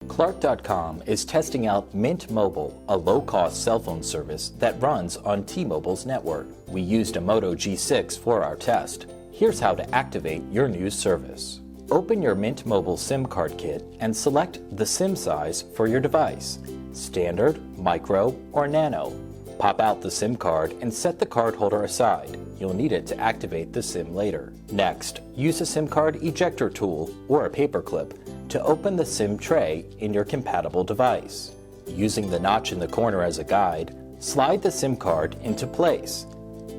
Clark.com is testing out Mint Mobile, a low-cost cell phone service that runs on T-Mobile's network. We used a Moto G6 for our test. Here's how to activate your new service. Open your Mint Mobile SIM card kit and select the SIM size for your device, standard, micro, or nano. Pop out the SIM card and set the card holder aside. You'll need it to activate the SIM later. Next, use a SIM card ejector tool or a paperclip to open the SIM tray in your compatible device. Using the notch in the corner as a guide, slide the SIM card into place.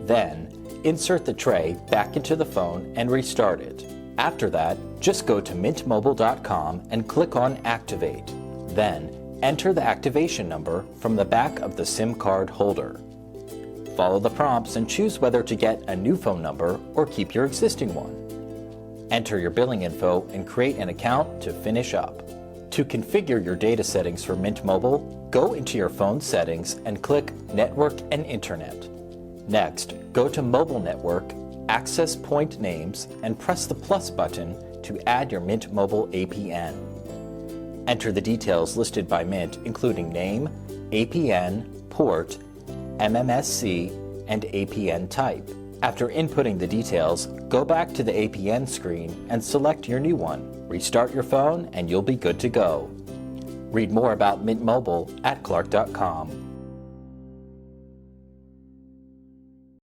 Then, insert the tray back into the phone and restart it. After that, just go to mintmobile.com and click on Activate. Then, enter the activation number from the back of the SIM card holder. Follow the prompts and choose whether to get a new phone number or keep your existing one. Enter your billing info and create an account to finish up. To configure your data settings for Mint Mobile, go into your phone settings and click Network and Internet. Next, go to Mobile Network, Access Point Names, and press the plus button to add your Mint Mobile APN. Enter the details listed by Mint, including name, APN, port, MMSC, and APN type. After inputting the details, go back to the APN screen and select your new one. Restart your phone and you'll be good to go. Read more about Mint Mobile at Clark.com.